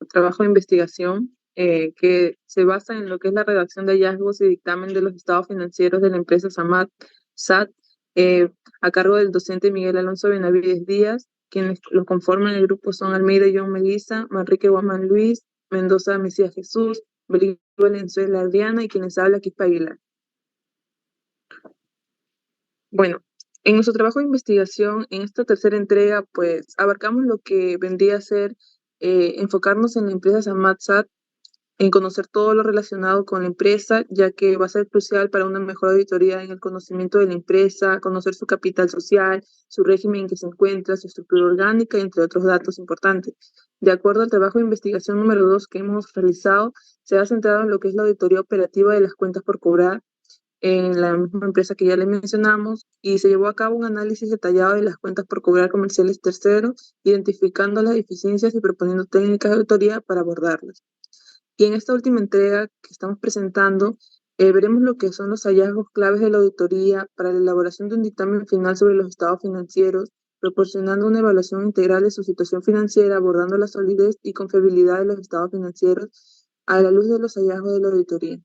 trabajo de investigación que se basa en lo que es la redacción de hallazgos y dictamen de los estados financieros de la empresa SAT, eh, a cargo del docente Miguel Alonso Benavides Díaz. Quienes lo conforman el grupo son Almeida John Melissa, Manrique Guamán Luis, Mendoza Mesías Jesús, Bolívar Valenzuela Adriana y quienes habla Quispa Aguilar. Bueno, en nuestro trabajo de investigación, en esta tercera entrega, pues abarcamos lo que vendría a ser enfocarnos en la empresa SAT, en conocer todo lo relacionado con la empresa, ya que va a ser crucial para una mejor auditoría en el conocimiento de la empresa, conocer su capital social, su régimen en que se encuentra, su estructura orgánica, entre otros datos importantes. De acuerdo al trabajo de investigación número 2 que hemos realizado, se ha centrado en lo que es la auditoría operativa de las cuentas por cobrar en la misma empresa que ya le mencionamos, y se llevó a cabo un análisis detallado de las cuentas por cobrar comerciales terceros, identificando las deficiencias y proponiendo técnicas de auditoría para abordarlas. Y en esta última entrega que estamos presentando, veremos lo que son los hallazgos claves de la auditoría para la elaboración de un dictamen final sobre los estados financieros, proporcionando una evaluación integral de su situación financiera, abordando la solidez y confiabilidad de los estados financieros a la luz de los hallazgos de la auditoría.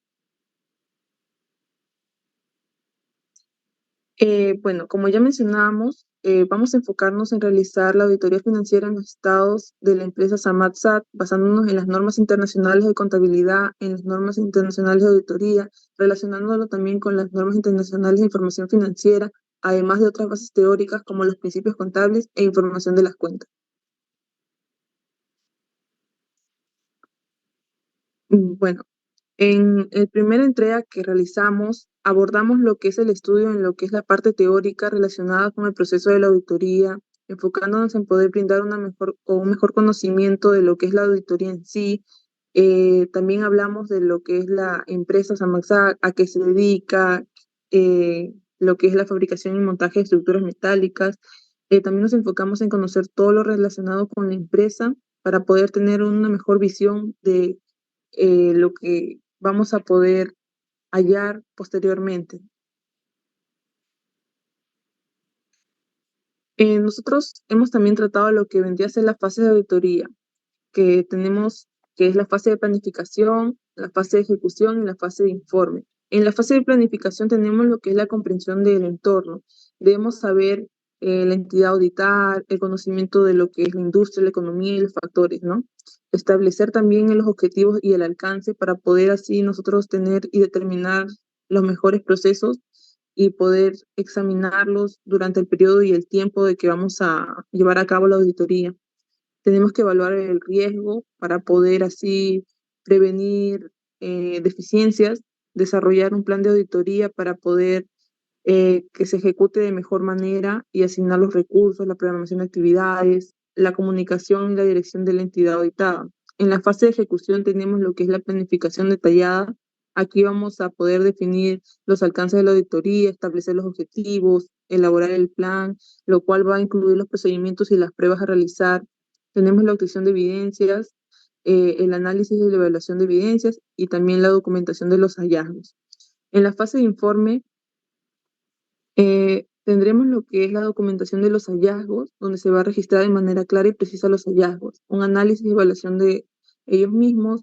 Bueno, como ya mencionábamos, vamos a enfocarnos en realizar la auditoría financiera en los estados de la empresa SAT, basándonos en las normas internacionales de contabilidad, en las normas internacionales de auditoría, relacionándolo también con las normas internacionales de información financiera, además de otras bases teóricas como los principios contables e información de las cuentas. Bueno, en la primera entrega que realizamos, abordamos lo que es el estudio en lo que es la parte teórica relacionada con el proceso de la auditoría, enfocándonos en poder brindar un mejor conocimiento de lo que es la auditoría en sí. También hablamos de lo que es la empresa Samaxac, a qué se dedica, lo que es la fabricación y montaje de estructuras metálicas. También nos enfocamos en conocer todo lo relacionado con la empresa para poder tener una mejor visión de lo que vamos a poder hallar posteriormente. Nosotros hemos también tratado lo que vendría a ser la fase de auditoría, que tenemos, que es la fase de planificación, la fase de ejecución y la fase de informe. En la fase de planificación tenemos lo que es la comprensión del entorno. Debemos saber la entidad a auditar, el conocimiento de lo que es la industria, la economía y los factores, ¿no? Establecer también los objetivos y el alcance para poder así nosotros tener y determinar los mejores procesos y poder examinarlos durante el periodo y el tiempo de que vamos a llevar a cabo la auditoría. Tenemos que evaluar el riesgo para poder así prevenir deficiencias, desarrollar un plan de auditoría para poder que se ejecute de mejor manera y asignar los recursos, la programación de actividades, la comunicación y la dirección de la entidad auditada. En la fase de ejecución tenemos lo que es la planificación detallada. Aquí vamos a poder definir los alcances de la auditoría, establecer los objetivos, elaborar el plan, lo cual va a incluir los procedimientos y las pruebas a realizar. Tenemos la obtención de evidencias, el análisis y la evaluación de evidencias y también la documentación de los hallazgos. En la fase de informe tendremos lo que es la documentación de los hallazgos, donde se va a registrar de manera clara y precisa los hallazgos, un análisis y evaluación de ellos mismos,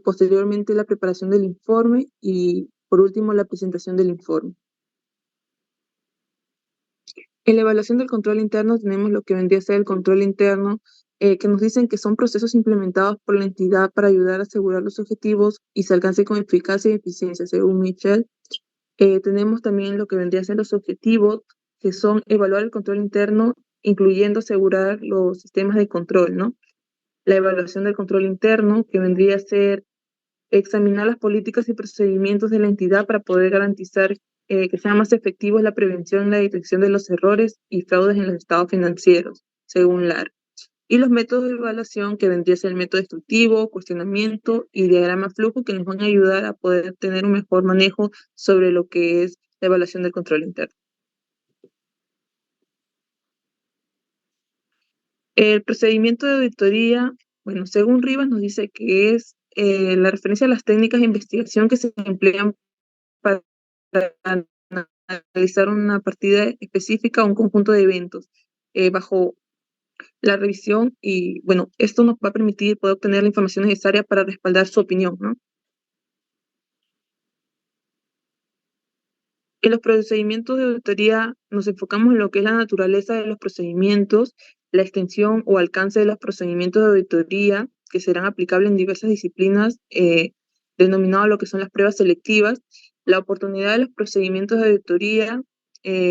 posteriormente la preparación del informe y por último la presentación del informe. En la evaluación del control interno tenemos lo que vendría a ser el control interno, que nos dicen que son procesos implementados por la entidad para ayudar a asegurar los objetivos y se alcance con eficacia y eficiencia, según Michel. Tenemos también lo que vendría a ser los objetivos, que son evaluar el control interno, incluyendo asegurar los sistemas de control, ¿no? La evaluación del control interno, que vendría a ser examinar las políticas y procedimientos de la entidad para poder garantizar que sean más efectivos la prevención y la detección de los errores y fraudes en los estados financieros, según LAR. Y los métodos de evaluación, que vendría a ser el método destructivo, cuestionamiento y diagrama flujo, que nos van a ayudar a poder tener un mejor manejo sobre lo que es la evaluación del control interno. El procedimiento de auditoría, bueno, según Rivas nos dice que es la referencia a las técnicas de investigación que se emplean para analizar una partida específica o un conjunto de eventos bajo la revisión y, bueno, esto nos va a permitir poder obtener la información necesaria para respaldar su opinión, ¿no? En los procedimientos de auditoría nos enfocamos en lo que es la naturaleza de los procedimientos, la extensión o alcance de los procedimientos de auditoría que serán aplicables en diversas disciplinas, denominado lo que son las pruebas selectivas, la oportunidad de los procedimientos de auditoría.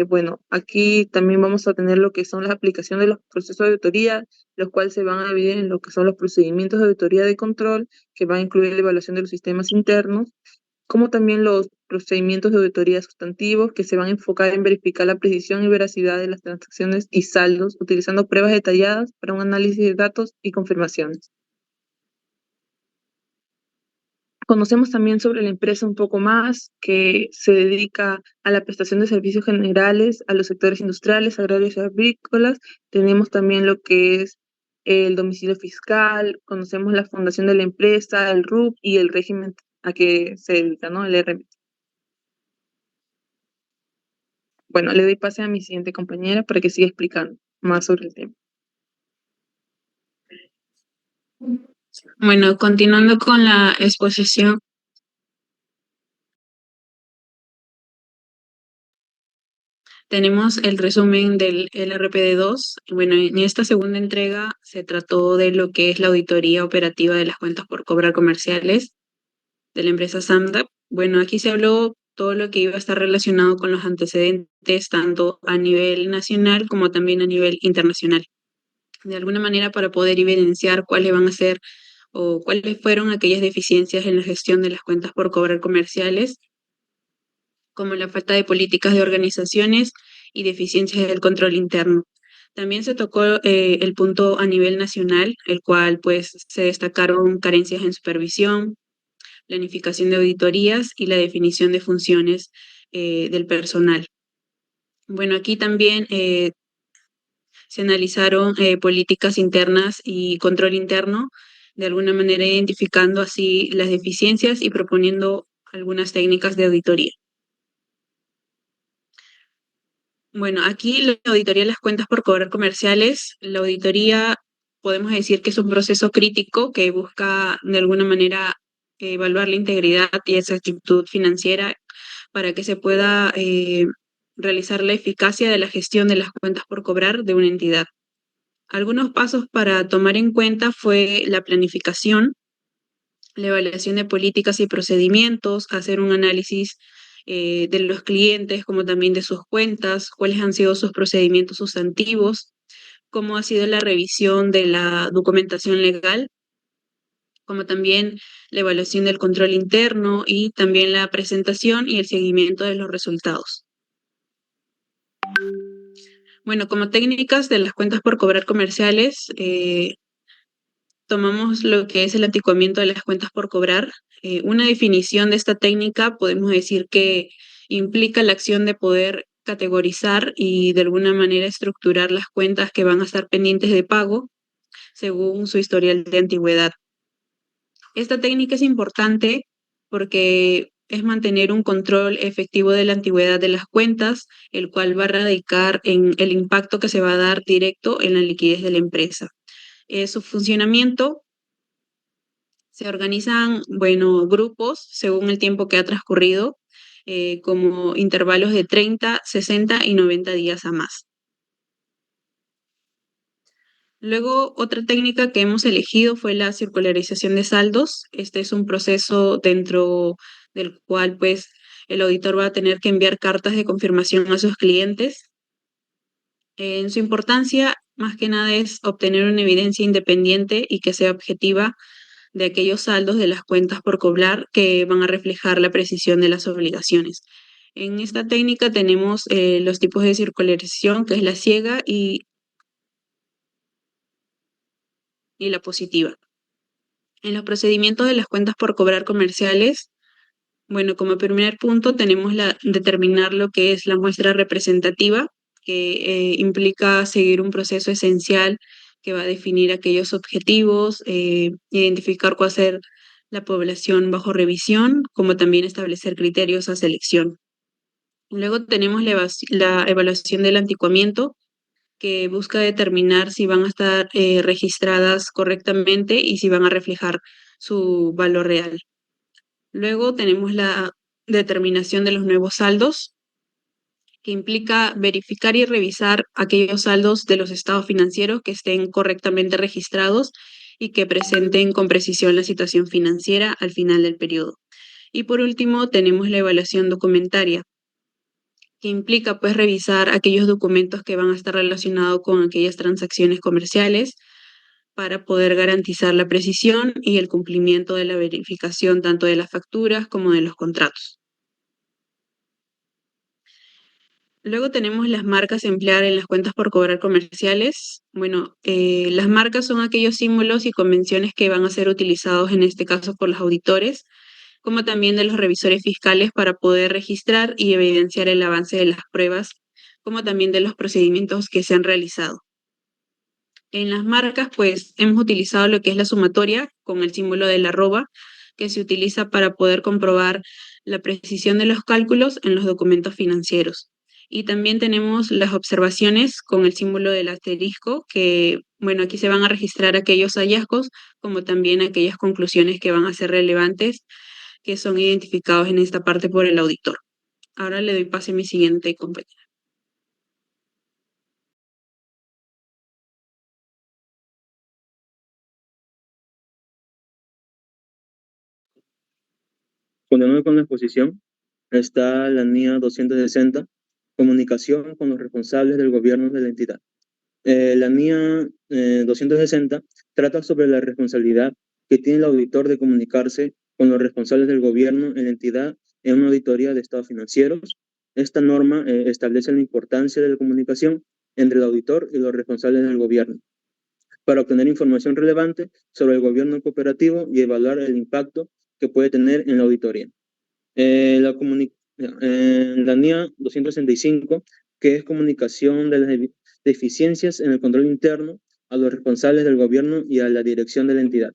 Bueno, aquí también vamos a tener lo que son las aplicaciones de los procesos de auditoría, los cuales se van a dividir en lo que son los procedimientos de auditoría de control, que va a incluir la evaluación de los sistemas internos, como también los procedimientos de auditoría sustantivos que se van a enfocar en verificar la precisión y veracidad de las transacciones y saldos, utilizando pruebas detalladas para un análisis de datos y confirmaciones. Conocemos también sobre la empresa un poco más, que se dedica a la prestación de servicios generales a los sectores industriales, agrarios y agrícolas. Tenemos también lo que es el domicilio fiscal, conocemos la fundación de la empresa, el RUP y el régimen a que se dedica, ¿no? El RM. Bueno, le doy pase a mi siguiente compañera para que siga explicando más sobre el tema. Bueno, continuando con la exposición, tenemos el resumen del LRPD2. Bueno, en esta segunda entrega se trató de lo que es la auditoría operativa de las cuentas por cobrar comerciales de la empresa Samdap. Bueno, aquí se habló todo lo que iba a estar relacionado con los antecedentes, tanto a nivel nacional como también a nivel internacional. De alguna manera, para poder evidenciar cuáles van a ser o cuáles fueron aquellas deficiencias en la gestión de las cuentas por cobrar comerciales, como la falta de políticas de organizaciones y deficiencias del control interno. También se tocó el punto a nivel nacional, el cual pues se destacaron carencias en supervisión, planificación de auditorías y la definición de funciones del personal. Bueno, aquí también se analizaron políticas internas y control interno, de alguna manera identificando así las deficiencias y proponiendo algunas técnicas de auditoría. Bueno, aquí la auditoría de las cuentas por cobrar comerciales, la auditoría podemos decir que es un proceso crítico que busca de alguna manera evaluar la integridad y exactitud financiera para que se pueda realizar la eficacia de la gestión de las cuentas por cobrar de una entidad. Algunos pasos para tomar en cuenta fue la planificación, la evaluación de políticas y procedimientos, hacer un análisis de los clientes como también de sus cuentas, cuáles han sido sus procedimientos sustantivos, cómo ha sido la revisión de la documentación legal, como también la evaluación del control interno y también la presentación y el seguimiento de los resultados. Bueno, como técnicas de las cuentas por cobrar comerciales, tomamos lo que es el anticuamiento de las cuentas por cobrar. Una definición de esta técnica podemos decir que implica la acción de poder categorizar y de alguna manera estructurar las cuentas que van a estar pendientes de pago según su historial de antigüedad. Esta técnica es importante porque es mantener un control efectivo de la antigüedad de las cuentas, el cual va a radicar en el impacto que se va a dar directo en la liquidez de la empresa. Su funcionamiento: se organizan, bueno, grupos según el tiempo que ha transcurrido, como intervalos de 30, 60 y 90 días a más. Luego, otra técnica que hemos elegido fue la circularización de saldos. Este es un proceso dentro del cual, pues, el auditor va a tener que enviar cartas de confirmación a sus clientes. En su importancia, más que nada, es obtener una evidencia independiente y que sea objetiva de aquellos saldos de las cuentas por cobrar que van a reflejar la precisión de las obligaciones. En esta técnica tenemos los tipos de circularización, que es la ciega y la positiva. En los procedimientos de las cuentas por cobrar comerciales, bueno, como primer punto tenemos determinar lo que es la muestra representativa, que implica seguir un proceso esencial que va a definir aquellos objetivos, identificar cuál va a ser la población bajo revisión, como también establecer criterios a selección. Luego tenemos la evaluación del anticuamiento, que busca determinar si van a estar registradas correctamente y si van a reflejar su valor real. Luego tenemos la determinación de los nuevos saldos, que implica verificar y revisar aquellos saldos de los estados financieros que estén correctamente registrados y que presenten con precisión la situación financiera al final del periodo. Y por último, tenemos la evaluación documentaria, que implica pues revisar aquellos documentos que van a estar relacionados con aquellas transacciones comerciales para poder garantizar la precisión y el cumplimiento de la verificación tanto de las facturas como de los contratos. Luego tenemos las marcas a emplear en las cuentas por cobrar comerciales. Bueno, las marcas son aquellos símbolos y convenciones que van a ser utilizados en este caso por los auditores, como también de los revisores fiscales para poder registrar y evidenciar el avance de las pruebas, como también de los procedimientos que se han realizado. En las marcas, pues hemos utilizado lo que es la sumatoria con el símbolo de la arroba, que se utiliza para poder comprobar la precisión de los cálculos en los documentos financieros. Y también tenemos las observaciones con el símbolo del asterisco, que, bueno, aquí se van a registrar aquellos hallazgos, como también aquellas conclusiones que van a ser relevantes, que son identificados en esta parte por el auditor. Ahora le doy pase a mi siguiente compañera. Continuando con la exposición, está la NIA 260, comunicación con los responsables del gobierno de la entidad. La NIA 260 trata sobre la responsabilidad que tiene el auditor de comunicarse con los responsables del gobierno en la entidad en una auditoría de estados financieros. Esta norma establece la importancia de la comunicación entre el auditor y los responsables del gobierno para obtener información relevante sobre el gobierno cooperativo y evaluar el impacto que puede tener en la auditoría. La NIA 265, que es comunicación de las deficiencias en el control interno a los responsables del gobierno y a la dirección de la entidad.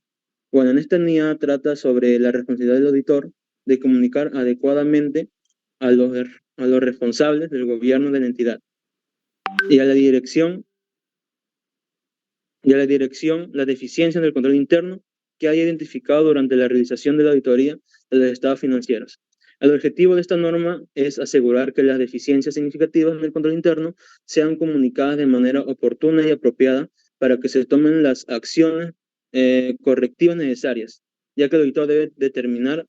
Bueno, en esta NIA trata sobre la responsabilidad del auditor de comunicar adecuadamente a los responsables del gobierno de la entidad y a la dirección la deficiencia en el control interno que haya identificado durante la realización de la auditoría de los estados financieros. El objetivo de esta norma es asegurar que las deficiencias significativas en el control interno sean comunicadas de manera oportuna y apropiada para que se tomen las acciones correctivas necesarias, ya que el auditor debe determinar.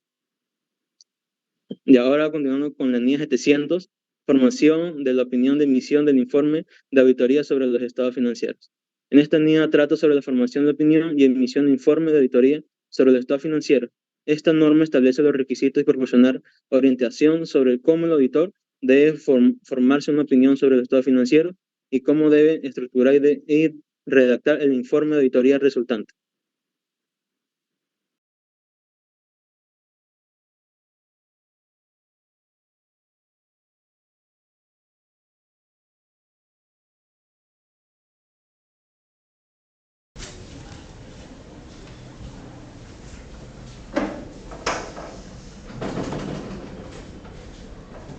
Y ahora continuando con la NIA 700, formación de la opinión de emisión del informe de auditoría sobre los estados financieros. En esta NIA trato sobre la formación de opinión y emisión de informe de auditoría sobre los estados financieros. Esta norma establece los requisitos y proporcionar orientación sobre cómo el auditor debe formarse una opinión sobre el estado financiero y cómo debe estructurar y redactar el informe de auditoría resultante.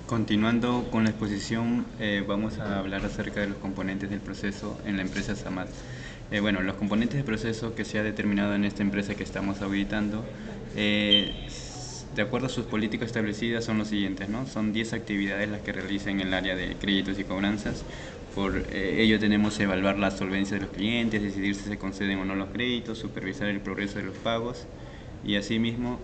Continuando con la exposición, vamos a hablar acerca de los componentes del proceso en la empresa SAMAT. Bueno, los componentes del proceso que se ha determinado en esta empresa que estamos auditando, de acuerdo a sus políticas establecidas, son los siguientes, ¿no? Son 10 actividades las que realizan en el área de créditos y cobranzas. Por ello tenemos que evaluar la solvencia de los clientes, decidir si se conceden o no los créditos, supervisar el progreso de los pagos y asimismo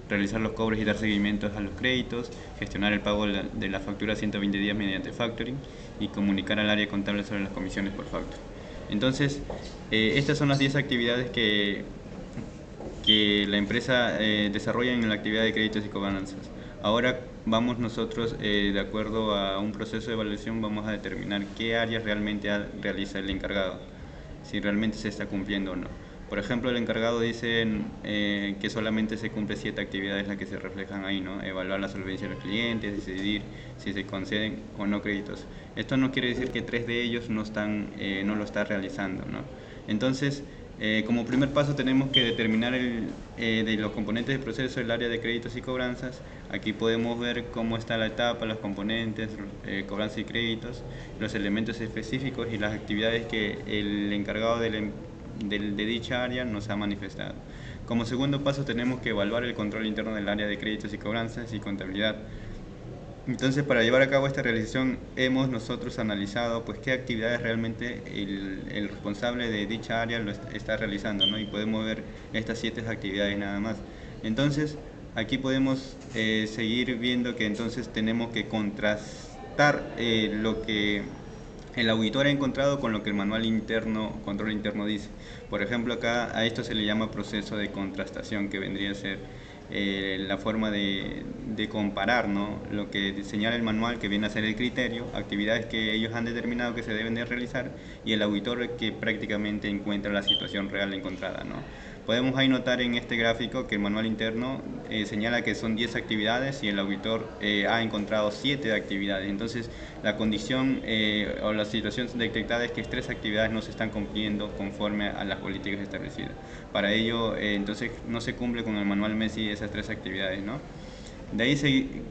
realizar los cobros y dar seguimientos a los créditos, gestionar el pago de la factura a 120 días mediante factoring y comunicar al área contable sobre las comisiones por factoring. Entonces, estas son las 10 actividades que la empresa desarrolla en la actividad de créditos y cobranzas. Ahora vamos nosotros, de acuerdo a un proceso de evaluación, vamos a determinar qué áreas realmente realiza el encargado, si realmente se está cumpliendo o no. Por ejemplo, el encargado dice que solamente se cumple 7 actividades las que se reflejan ahí, ¿no? Evaluar la solvencia de los clientes, decidir si se conceden o no créditos. Esto no quiere decir que 3 de ellos no lo está realizando, ¿no? Entonces, Como primer paso tenemos que determinar de los componentes del proceso el área de créditos y cobranzas. Aquí podemos ver cómo está la etapa, los componentes, cobranzas y créditos, los elementos específicos y las actividades que el encargado de dicha área nos ha manifestado. Como segundo paso tenemos que evaluar el control interno del área de créditos y cobranzas y contabilidad. Entonces, para llevar a cabo esta realización hemos nosotros analizado pues qué actividades realmente el responsable de dicha área lo está realizando, ¿no? Y podemos ver estas 7 actividades nada más. Entonces, aquí podemos seguir viendo que entonces tenemos que contrastar lo que el auditor ha encontrado con lo que el manual interno, control interno dice. Por ejemplo, acá a esto se le llama proceso de contrastación, que vendría a ser la forma de comparar, ¿no? Lo que señala el manual, que viene a ser el criterio, actividades que ellos han determinado que se deben de realizar, y el auditor que prácticamente encuentra la situación real encontrada, ¿no? Podemos ahí notar en este gráfico que el manual interno señala que son 10 actividades y el auditor ha encontrado 7 actividades. Entonces, la condición o la situación detectada es que 3 actividades no se están cumpliendo conforme a las políticas establecidas. Para ello, entonces, no se cumple con el manual MESI esas 3 actividades, ¿no? De ahí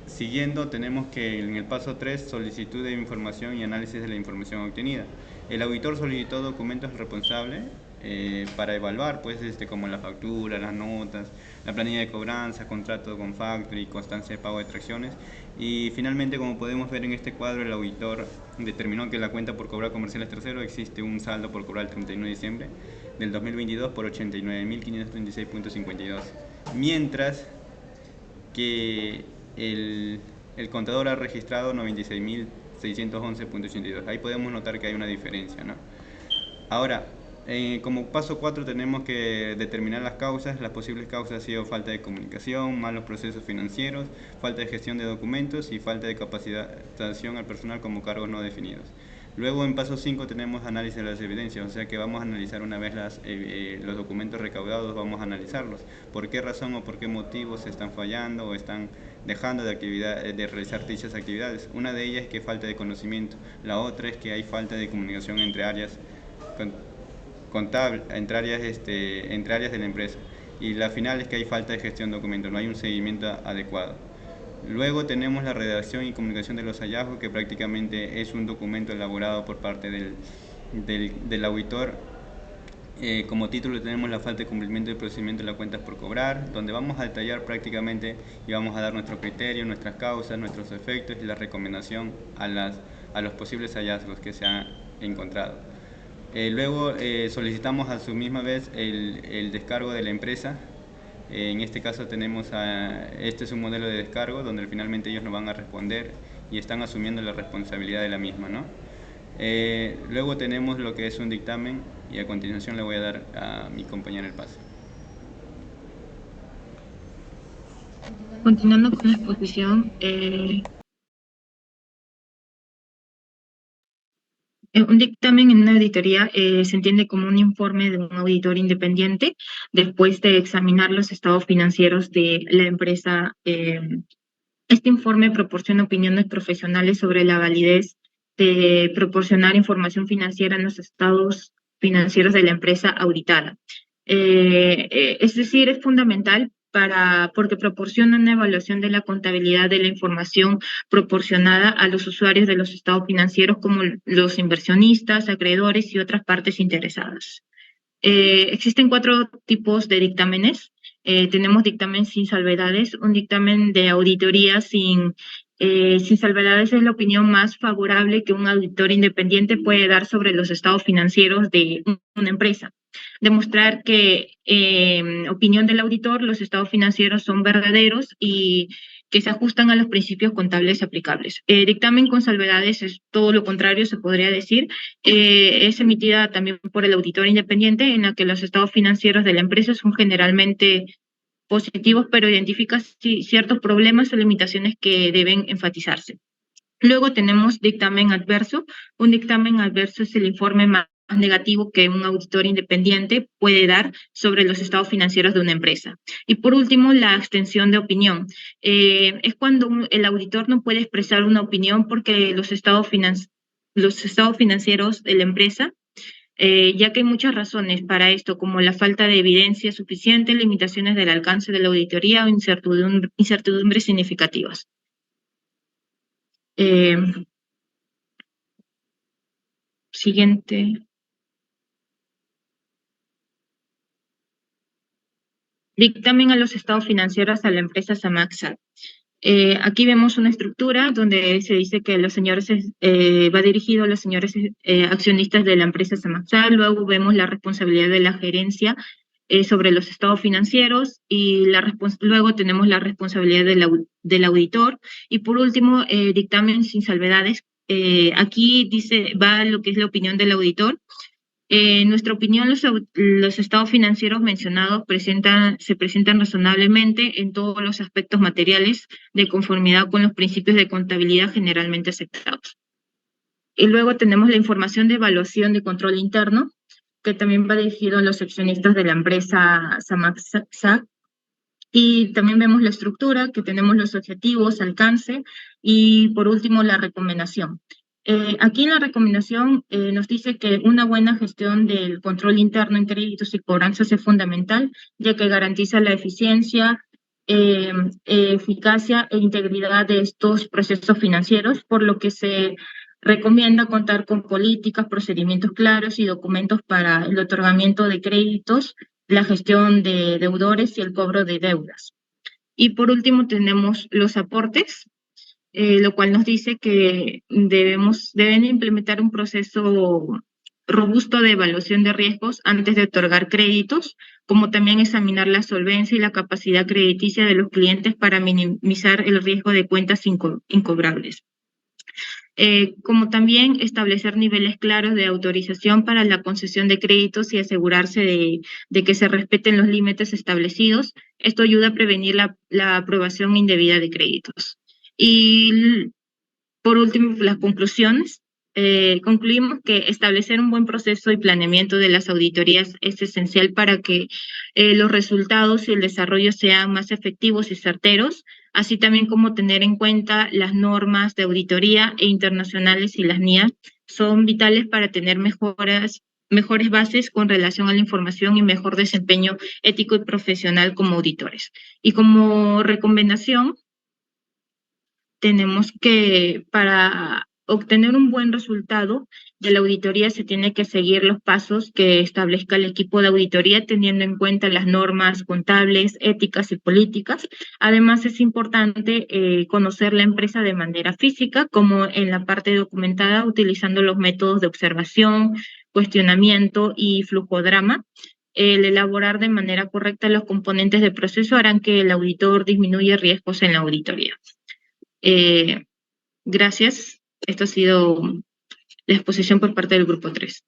siguiendo tenemos que en el paso 3, solicitud de información y análisis de la información obtenida. El auditor solicitó documentos responsables para evaluar, pues, como la factura, las notas, la planilla de cobranza, contrato con factory, constancia de pago de tracciones. Y finalmente, como podemos ver en este cuadro, el auditor determinó que la cuenta por cobrar comerciales terceros existe un saldo por cobrar el 31 de diciembre del 2022 por 89.536.52. Mientras que el contador ha registrado 96.611.82. Ahí podemos notar que hay una diferencia, ¿no? Ahora, como paso 4 tenemos que determinar las causas. Las posibles causas han sido falta de comunicación, malos procesos financieros, falta de gestión de documentos y falta de capacitación al personal como cargos no definidos. Luego en paso 5 tenemos análisis de las evidencias, o sea que vamos a analizar una vez los documentos recaudados, vamos a analizarlos. ¿Por qué razón o por qué motivos se están fallando o están dejando de realizar dichas actividades? Una de ellas es que falta de conocimiento, la otra es que hay falta de comunicación entre áreas contable, entre áreas de la empresa, y la final es que hay falta de gestión de documentos, no hay un seguimiento adecuado. Luego tenemos la redacción y comunicación de los hallazgos, que prácticamente es un documento elaborado por parte del auditor. Como título tenemos la falta de cumplimiento del procedimiento de las cuentas por cobrar, donde vamos a detallar prácticamente y vamos a dar nuestro criterio, nuestras causas, nuestros efectos y la recomendación a los posibles hallazgos que se han encontrado. Luego solicitamos a su misma vez el descargo de la empresa. En este caso tenemos este es un modelo de descargo donde finalmente ellos nos van a responder y están asumiendo la responsabilidad de la misma, ¿no? Luego tenemos lo que es un dictamen y a continuación le voy a dar a mi compañera el paso. Continuando con la exposición, un dictamen en una auditoría se entiende como un informe de un auditor independiente después de examinar los estados financieros de la empresa. Este informe proporciona opiniones profesionales sobre la validez de proporcionar información financiera en los estados financieros de la empresa auditada. Es decir, es fundamental porque proporciona una evaluación de la contabilidad de la información proporcionada a los usuarios de los estados financieros, como los inversionistas, acreedores y otras partes interesadas. Existen 4 tipos de dictámenes. Tenemos dictamen sin salvedades. Un dictamen de auditoría sin salvedades es la opinión más favorable que un auditor independiente puede dar sobre los estados financieros de una empresa. Demostrar que, opinión del auditor, los estados financieros son verdaderos y que se ajustan a los principios contables aplicables. Dictamen con salvedades es todo lo contrario, se podría decir. Es emitida también por el auditor independiente, en la que los estados financieros de la empresa son generalmente positivos, pero identifica ciertos problemas o limitaciones que deben enfatizarse. Luego tenemos dictamen adverso. Un dictamen adverso es el informe más negativo que un auditor independiente puede dar sobre los estados financieros de una empresa. Y por último, la extensión de opinión. Es cuando el auditor no puede expresar una opinión porque los estados financieros de la empresa ya que hay muchas razones para esto, como la falta de evidencia suficiente, limitaciones del alcance de la auditoría o incertidumbres significativas. Siguiente. Dictamen a los estados financieros a la empresa Samaxa. Aquí vemos una estructura donde se dice que los señores va dirigido a los señores accionistas de la empresa Samaxa. Luego vemos la responsabilidad de la gerencia sobre los estados financieros y luego tenemos la responsabilidad del auditor. Y por último, dictamen sin salvedades. Aquí va lo que es la opinión del auditor. En nuestra opinión, los estados financieros mencionados se presentan razonablemente en todos los aspectos materiales de conformidad con los principios de contabilidad generalmente aceptados. Y luego tenemos la información de evaluación de control interno, que también va dirigido a los accionistas de la empresa Samaxa. Y también vemos la estructura, que tenemos los objetivos, alcance, y por último la recomendación. Aquí en la recomendación nos dice que una buena gestión del control interno en créditos y cobranzas es fundamental, ya que garantiza la eficiencia, eficacia e integridad de estos procesos financieros, por lo que se recomienda contar con políticas, procedimientos claros y documentos para el otorgamiento de créditos, la gestión de deudores y el cobro de deudas. Y por último tenemos los aportes, lo cual nos dice que deben implementar un proceso robusto de evaluación de riesgos antes de otorgar créditos, como también examinar la solvencia y la capacidad crediticia de los clientes para minimizar el riesgo de cuentas incobrables. Como también establecer niveles claros de autorización para la concesión de créditos y asegurarse de que se respeten los límites establecidos. Esto ayuda a prevenir la aprobación indebida de créditos. Y por último, las conclusiones. Concluimos que establecer un buen proceso y planeamiento de las auditorías es esencial para que los resultados y el desarrollo sean más efectivos y certeros, así también como tener en cuenta las normas de auditoría e internacionales y las NIA son vitales para tener mejores bases con relación a la información y mejor desempeño ético y profesional como auditores. Y como recomendación, tenemos que para obtener un buen resultado de la auditoría se tiene que seguir los pasos que establezca el equipo de auditoría teniendo en cuenta las normas contables, éticas y políticas. Además es importante conocer la empresa de manera física, como en la parte documentada, utilizando los métodos de observación, cuestionamiento y flujodrama. El elaborar de manera correcta los componentes del proceso harán que el auditor disminuya riesgos en la auditoría. Gracias. Esto ha sido la exposición por parte del Grupo 3.